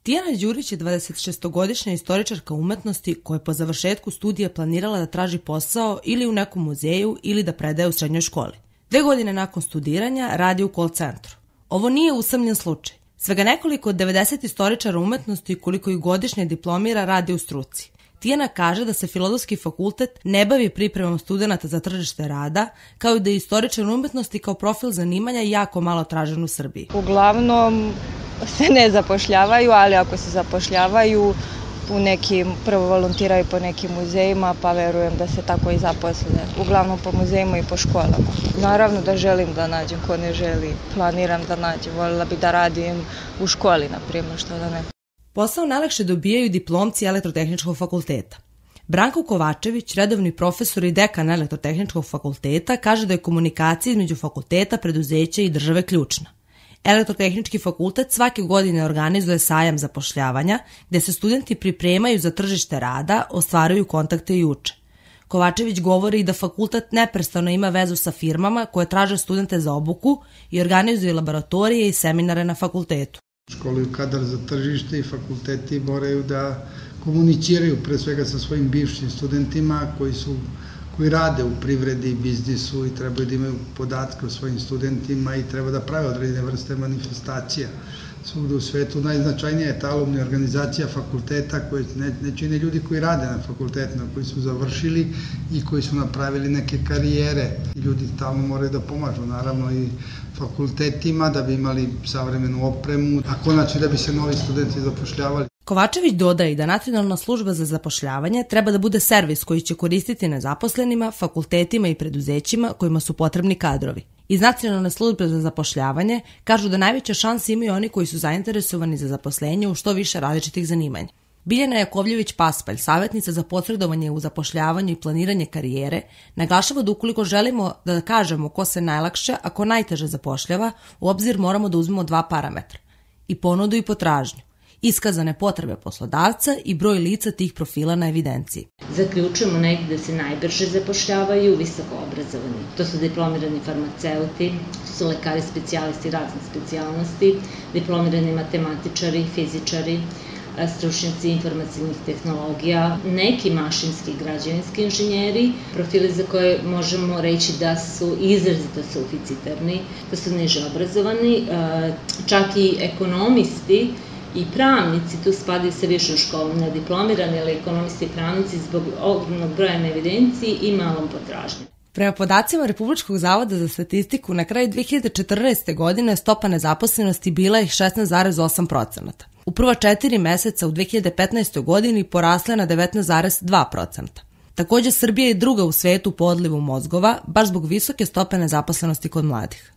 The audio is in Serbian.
Tijana Đurić je 26-godišnja istoričarka umetnosti koja je po završetku studija planirala da traži posao ili u nekom muzeju ili da predaje u srednjoj školi. 2 godine nakon studiranja radi u call centru. Ovo nije usamljen slučaj. Svega nekoliko od 90 istoričara umetnosti koliko ih godišnje diplomira radi u struci. Tijana kaže da se Filozofski fakultet ne bavi pripremom studenata za tržište rada, kao i da je istoričar umetnosti kao profil zanimanja jako malo tražen u Srbiji. Uglavnom se ne zapošljavaju, ali ako se zapošljavaju, prvo volontiraju po nekim muzejima, pa verujem da se tako i zaposle. Uglavnom po muzejima i po školama. Naravno da želim da nađem, ko ne želi, planiram da nađem. Voljela bi da radim u školi, na primjer, što da ne. Posao najlakše dobijaju diplomci Elektrotehničkog fakulteta. Branko Kovačević, redovni profesor i dekan Elektrotehničkog fakulteta, kaže da je komunikacija između fakulteta, preduzeća i države ključna. Elektrotehnički fakultet svake godine organizuje sajam zapošljavanja, gde se studenti pripremaju za tržište rada, ostvaruju kontakte i uče. Kovačević govori da fakultet neprestano ima vezu sa firmama koje traže studente za obuku i organizuje laboratorije i seminare na fakultetu. Školuju kadar za tržište i fakulteti moraju da komuniciraju pre svega sa svojim bivšim studentima koji rade u privredi i biznisu i trebaju da imaju podatke o svojim studentima i treba da prave određene vrste manifestacija. Svugde u svetu najznačajnija je ta alumni organizacija fakulteta koje ne čine ljudi koji rade na fakultetima, koji su završili i koji su napravili neke karijere. Ljudi tamo moraju da pomažu, naravno i fakultetima da bi imali savremenu opremu, a konačno da bi se novi studenti zapošljavali. Kovačević dodaje da Nacionalna služba za zapošljavanje treba da bude servis koji će koristiti nezaposlenima, fakultetima i preduzećima kojima su potrebni kadrovi. Iz Nacionalne službe za zapošljavanje kažu da najveće šanse imaju oni koji su zainteresovani za zaposlenje u što više različitih zanimanja. Biljana Jakovljević-Paspalj, savjetnica za posredovanje u zapošljavanju i planiranje karijere, naglašava da ukoliko želimo da kažemo ko se najlakše, a ko najteže zapošljava, u obzir moramo da uzmemo 2 parametra. I ponudu i potražnju. Iskazane potrebe poslodavca i broj lica tih profila na evidenciji. Zaključujemo negdje da se najbrže zapošljavaju visoko obrazovani. To su diplomirani farmaceuti, to su lekari specijalisti razne specijalnosti, diplomirani matematičari, fizičari, stručnjaci informacijnih tehnologija, neki mašinski i građevinski inženjeri, profili za koje možemo reći da su izrazito suficitarni, da su niže obrazovani, čak i ekonomisti i pravnici, tu spadaju se više u školu, ne diplomirani, ali ekonomisti i pravnici zbog ogromnog broja na evidenciji i malom potražnje. Prema podacima Republičkog zavoda za statistiku, na kraju 2014. godine stopa nezaposlenosti bila je 16,8%. U prva 4 meseca u 2015. godini porasla je na 19,2%. Također Srbija je druga u svetu po odlivu mozgova, baš zbog visoke stope nezaposlenosti kod mladih.